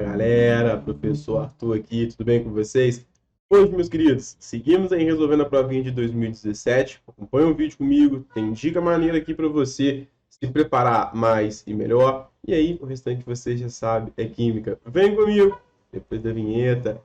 Fala galera, professor Arthur aqui, tudo bem com vocês? Hoje, meus queridos, seguimos aí resolvendo a provinha de 2017. Acompanha o vídeo comigo, tem dica maneira aqui para você se preparar mais e melhor. E aí, o restante você já sabe, é química. Vem comigo, depois da vinheta.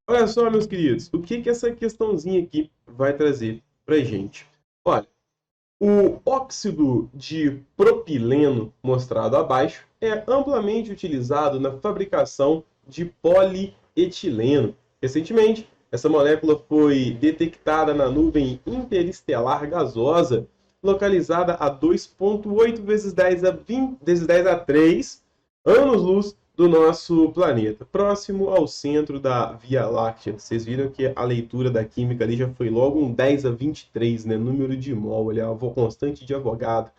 Olha só, meus queridos, o que essa questãozinha aqui vai trazer pra gente? Olha, o óxido de propileno, mostrado abaixo, é amplamente utilizado na fabricação de polietileno. Recentemente, essa molécula foi detectada na nuvem interestelar gasosa, localizada a 2,8 vezes 10 a 3 anos-luz do nosso planeta, próximo ao centro da Via Láctea. Vocês viram que a leitura da química ali já foi logo um 10 a 23, né? Número de mol, ele é a constante de avogado.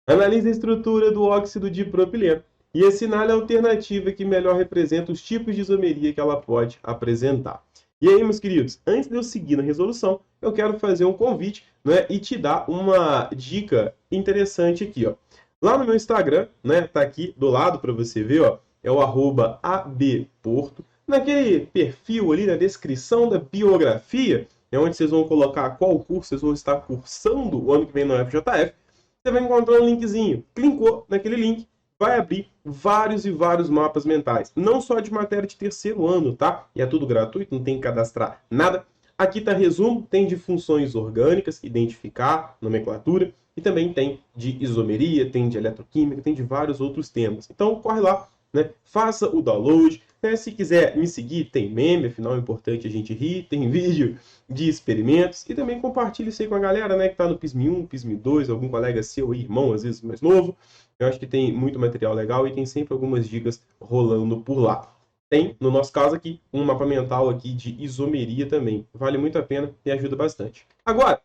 Analise a estrutura do óxido de propileno e assinale a alternativa que melhor representa os tipos de isomeria que ela pode apresentar. E aí, meus queridos, antes de eu seguir na resolução, eu quero fazer um convite, né, e te dar uma dica interessante aqui, ó. Lá no meu Instagram, né, tá aqui do lado para você ver, ó, é o @abporto. Naquele perfil ali, na descrição da biografia, é onde vocês vão colocar qual curso vocês vão estar cursando o ano que vem no FJF. Você vai encontrar um linkzinho. Clicou naquele link, vai abrir vários e vários mapas mentais. Não só de matéria de terceiro ano, tá? E é tudo gratuito, não tem que cadastrar nada. Aqui está resumo, tem de funções orgânicas, identificar, nomenclatura, e também tem de isomeria, tem de eletroquímica, tem de vários outros temas. Então, corre lá, né? Faça o download. Né? Se quiser me seguir, tem meme, afinal é importante a gente rir, tem vídeo de experimentos, e também compartilhe isso aí com a galera, né, que está no PISM 1, PISM 2, algum colega seu, irmão, às vezes mais novo. Eu acho que tem muito material legal e tem sempre algumas dicas rolando por lá. Tem, no nosso caso aqui, um mapa mental aqui de isomeria também. Vale muito a pena e ajuda bastante. Agora,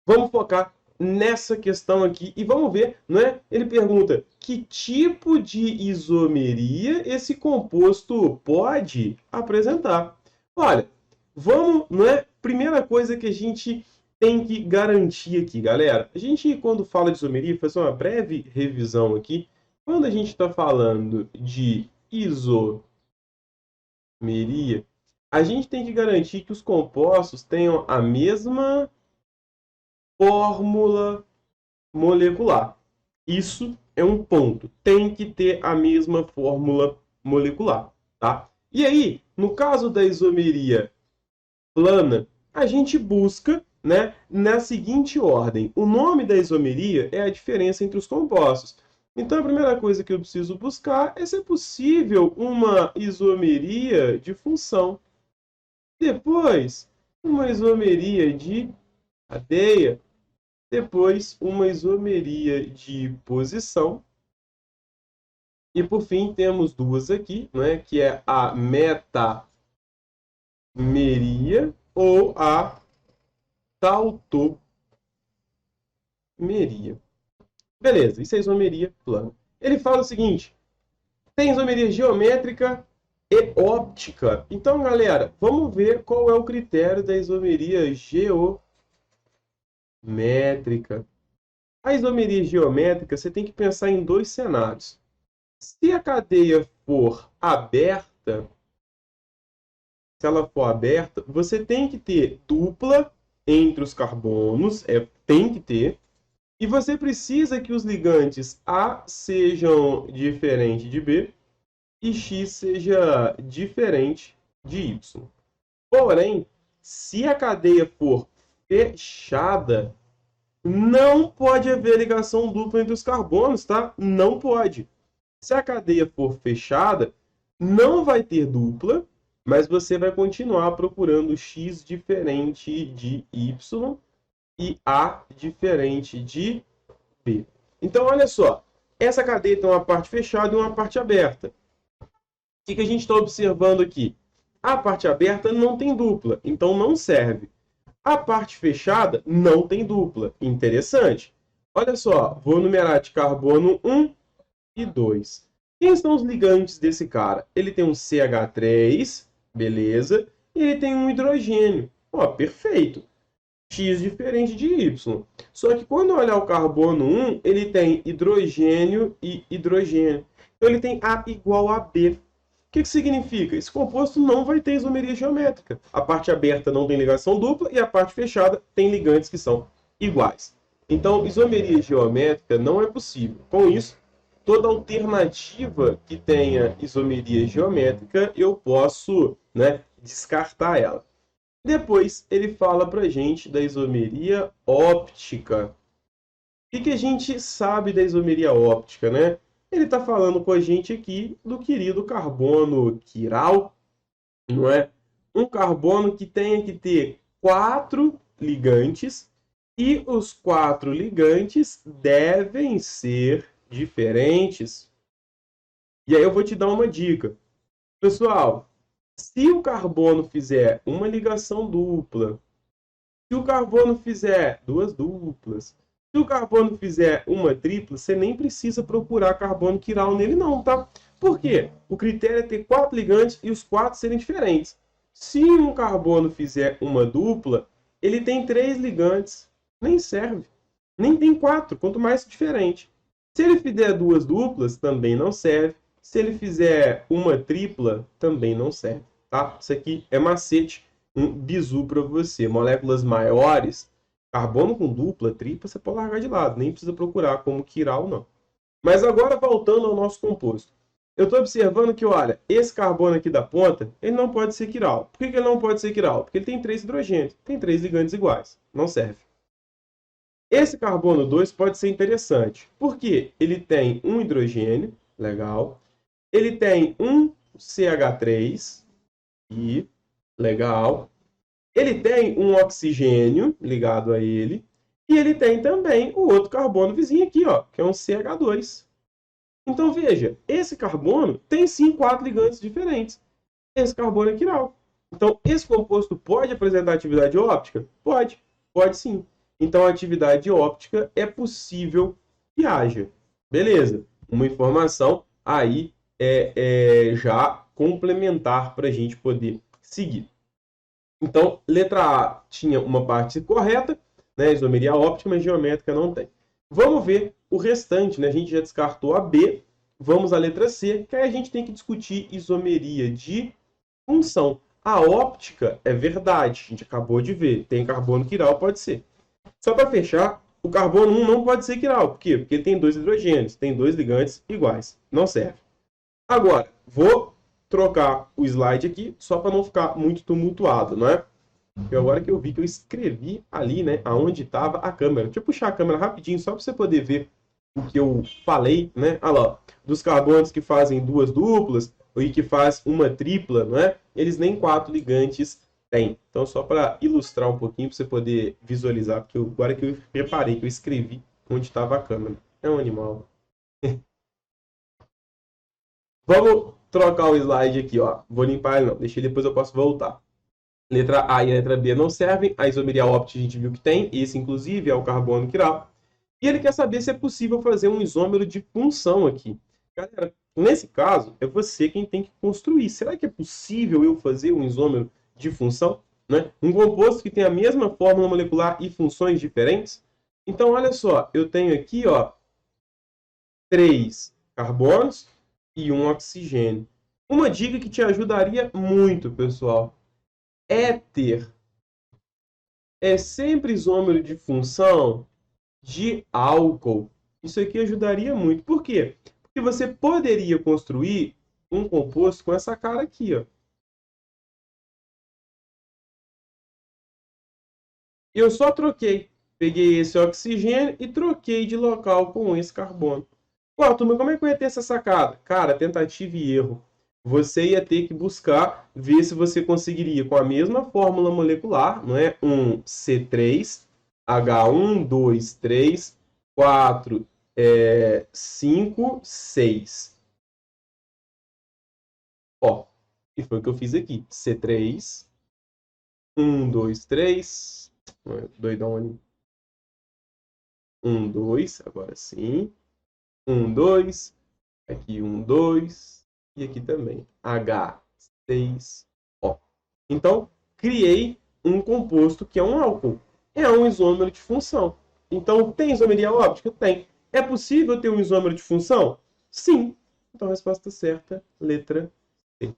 vamos focar nessa questão aqui e vamos ver, né? Ele pergunta, que tipo de isomeria esse composto pode apresentar? Olha, vamos, né? Primeira coisa que a gente tem que garantir aqui, galera. A gente, quando fala de isomeria, fazer uma breve revisão aqui. Quando a gente está falando de isomeria, a gente tem que garantir que os compostos tenham a mesma fórmula molecular. Isso é um ponto. Tem que ter a mesma fórmula molecular, tá? E aí, no caso da isomeria plana, a gente busca, né, na seguinte ordem. O nome da isomeria é a diferença entre os compostos. Então, a primeira coisa que eu preciso buscar é se é possível uma isomeria de função. Depois, uma isomeria de cadeia. Depois, uma isomeria de posição. E, por fim, temos duas aqui, né, que é a metameria ou a tautomeria. Beleza, isso é isomeria plana. Ele fala o seguinte, tem isomeria geométrica e óptica. Então, galera, vamos ver qual é o critério da isomeria geométrica. A isomeria geométrica, você tem que pensar em dois cenários. Se a cadeia for aberta, se ela for aberta, você tem que ter dupla entre os carbonos, tem que ter, e você precisa que os ligantes A sejam diferentes de B e X seja diferente de Y. Porém, se a cadeia for fechada, não pode haver ligação dupla entre os carbonos, tá? Não pode. Se a cadeia for fechada, não vai ter dupla, mas você vai continuar procurando X diferente de Y e A diferente de B. Então, olha só. Essa cadeia tem uma parte fechada e uma parte aberta. O que a gente está observando aqui? A parte aberta não tem dupla, então não serve. A parte fechada não tem dupla. Interessante. Olha só, vou numerar de carbono 1 e 2. Quem são os ligantes desse cara? Ele tem um CH3, beleza, e ele tem um hidrogênio. Ó, perfeito. X diferente de Y. Só que quando olhar o carbono 1, ele tem hidrogênio e hidrogênio. Então ele tem A igual a B. O que significa? Esse composto não vai ter isomeria geométrica. A parte aberta não tem ligação dupla e a parte fechada tem ligantes que são iguais. Então, isomeria geométrica não é possível. Com isso, toda alternativa que tenha isomeria geométrica, eu posso, né, descartar ela. Depois, ele fala para a gente da isomeria óptica. O que a gente sabe da isomeria óptica, né? Ele está falando com a gente aqui do querido carbono quiral, não é? Um carbono que tenha que ter 4 ligantes e os 4 ligantes devem ser diferentes. E aí eu vou te dar uma dica. Pessoal, se o carbono fizer uma ligação dupla, se o carbono fizer duas duplas, se o carbono fizer uma tripla, você nem precisa procurar carbono quiral nele não, tá? Por quê? O critério é ter 4 ligantes e os 4 serem diferentes. Se um carbono fizer uma dupla, ele tem 3 ligantes. Nem serve. Nem tem 4, quanto mais diferente. Se ele fizer duas duplas, também não serve. Se ele fizer uma tripla, também não serve, tá? Isso aqui é macete, um bizu para você. Moléculas maiores, carbono com dupla, tripla, você pode largar de lado. Nem precisa procurar como quiral, não. Mas agora, voltando ao nosso composto. Eu estou observando que, olha, esse carbono aqui da ponta, ele não pode ser quiral. Por que ele não pode ser quiral? Porque ele tem 3 hidrogênios, tem 3 ligantes iguais. Não serve. Esse carbono 2 pode ser interessante, porque ele tem um hidrogênio, legal. Ele tem um CH3, e legal. Ele tem um oxigênio ligado a ele. E ele tem também o outro carbono vizinho aqui, ó, que é um CH2. Então, veja, esse carbono tem sim 4 ligantes diferentes. Esse carbono é quiral. Então, esse composto pode apresentar atividade óptica? Pode, pode sim. Então, a atividade óptica é possível que haja. Beleza, uma informação aí já complementar para a gente poder seguir. Então, letra A tinha uma parte correta, né, isomeria óptica, mas geométrica não tem. Vamos ver o restante, né? A gente já descartou a B, vamos à letra C, que aí a gente tem que discutir isomeria de função. A óptica é verdade, a gente acabou de ver, tem carbono quiral, pode ser. Só para fechar, o carbono 1 não pode ser quiral. Por quê? Porque ele tem 2 hidrogênios, tem 2 ligantes iguais. Não serve. Agora, vou trocar o slide aqui, só para não ficar muito tumultuado, não é? E agora que eu vi que eu escrevi ali, né, aonde estava a câmera. Deixa eu puxar a câmera rapidinho, só para você poder ver o que eu falei, né? Olha lá, dos carbonos que fazem duas duplas e que faz uma tripla, não é? Eles nem 4 ligantes têm. Então, só para ilustrar um pouquinho, para você poder visualizar, porque agora que eu reparei que eu escrevi onde estava a câmera. É um animal. Vamos trocar o slide aqui, ó. Vou limpar ele não, deixei depois eu posso voltar. Letra A e a letra B não servem. A isomeria óptica a gente viu que tem. Esse, inclusive, é o carbono quiral. E ele quer saber se é possível fazer um isômero de função aqui. Galera, nesse caso, é você quem tem que construir. Será que é possível eu fazer um isômero de função? Né? Um composto que tem a mesma fórmula molecular e funções diferentes? Então, olha só. Eu tenho aqui, ó, 3 carbonos e um oxigênio. Uma dica que te ajudaria muito, pessoal, éter é sempre isômero de função de álcool. Isso aqui ajudaria muito. Por quê? Porque você poderia construir um composto com essa cara aqui, ó. Eu só troquei. Peguei esse oxigênio e troquei de local com esse carbono. Pô, turma, como é que eu ia ter essa sacada? Cara, tentativa e erro. Você ia ter que buscar ver se você conseguiria, com a mesma fórmula molecular, não é? Um C3, H1, 2, 3, 4, 5, 6. Ó, e foi o que eu fiz aqui. C3, 1, 2, 3. Doidão ali. 1, 2, agora sim. 1, 2. Aqui 1, 2. E aqui também. H6O. Então, criei um composto que é um álcool. é um isômero de função. Então, tem isomeria óptica? Tem. É possível ter um isômero de função? Sim. Então, a resposta certa, letra C.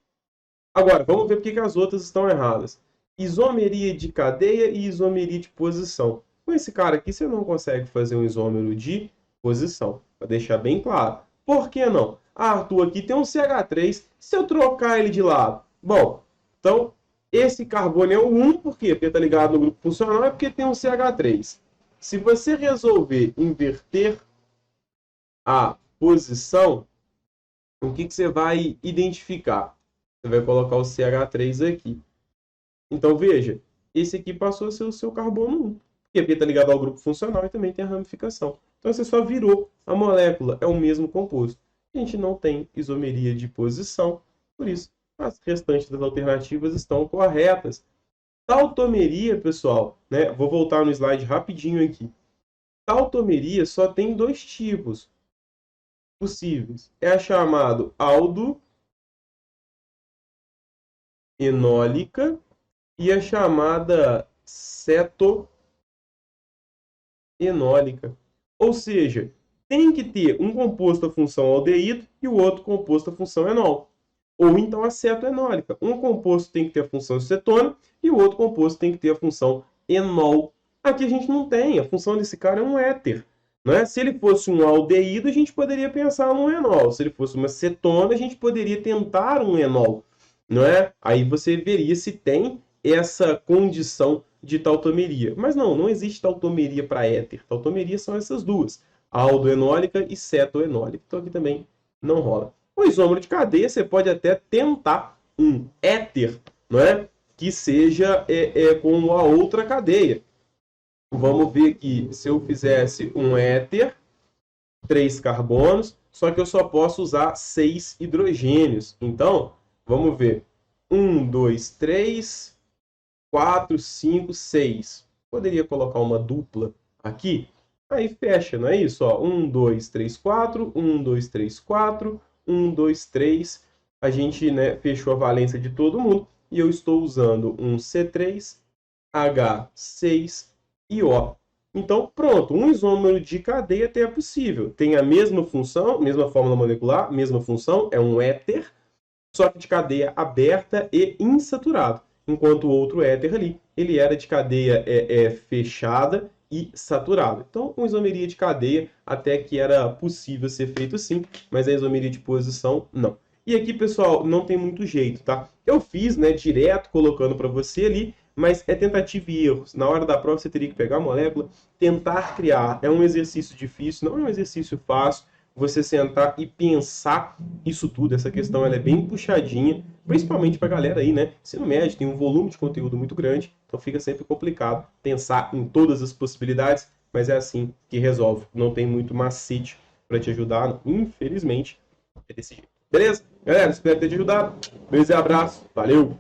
Agora, vamos ver porque que as outras estão erradas. Isomeria de cadeia e isomeria de posição. Com esse cara aqui, você não consegue fazer um isômero de posição. Para deixar bem claro. Por que não? Ah, Arthur, aqui tem um CH3. Se eu trocar ele de lado? Bom, então, esse carbono é o 1, por quê? Porque está ligado no grupo funcional, é porque tem um CH3. Se você resolver inverter a posição, o que você vai identificar? Você vai colocar o CH3 aqui. Então, veja, esse aqui passou a ser o seu carbono 1. Porque está ligado ao grupo funcional e também tem a ramificação. Então, você só virou a molécula, é o mesmo composto. A gente não tem isomeria de posição, por isso, as restantes das alternativas estão corretas. Tautomeria, pessoal, né? Vou voltar no slide rapidinho aqui. Tautomeria só tem dois tipos possíveis. É a chamada aldoenólica e a chamada cetoenólica. Ou seja, tem que ter um composto a função aldeído e o outro composto a função enol. Ou então a cetoenólica. Um composto tem que ter a função cetona e o outro composto tem que ter a função enol. Aqui a gente não tem. A função desse cara é um éter. Não é? Se ele fosse um aldeído, a gente poderia pensar num enol. Se ele fosse uma cetona, a gente poderia tentar um enol. Não é? Aí você veria se tem essa condição de tautomeria. Mas não existe tautomeria para éter. Tautomeria são essas duas, aldoenólica e cetoenólica. Então aqui também não rola. O isômero de cadeia, você pode até tentar um éter, não é? Que seja com a outra cadeia. Vamos ver aqui, se eu fizesse um éter, 3 carbonos, só que eu só posso usar 6 hidrogênios. Então, vamos ver. 1, 2, 3, 4, 5, 6. Poderia colocar uma dupla aqui? Aí fecha, não é isso? Ó, 1, 2, 3, 4, 1, 2, 3, 4, 1, 2, 3. A gente, né, fechou a valência de todo mundo. E eu estou usando um C3, H6 e O. Então, pronto, um isômero de cadeia até é possível. Tem a mesma função, mesma fórmula molecular, mesma função, é um éter, só que de cadeia aberta e insaturado. Enquanto o outro éter ali, ele era de cadeia fechada e saturada. Então, uma isomeria de cadeia até que era possível ser feito sim, mas a isomeria de posição, não. E aqui, pessoal, não tem muito jeito, tá? Eu fiz, né, direto, colocando para você ali, mas é tentativa e erros. Na hora da prova, você teria que pegar a molécula, tentar criar. É um exercício difícil, não é um exercício fácil. Você sentar e pensar isso tudo, essa questão ela é bem puxadinha, principalmente para a galera aí, né? Ensino médio tem um volume de conteúdo muito grande, então fica sempre complicado pensar em todas as possibilidades, mas é assim que resolve. Não tem muito macete para te ajudar, não. Infelizmente, é desse jeito. Beleza? Galera, espero ter te ajudado. Beijo e abraço. Valeu!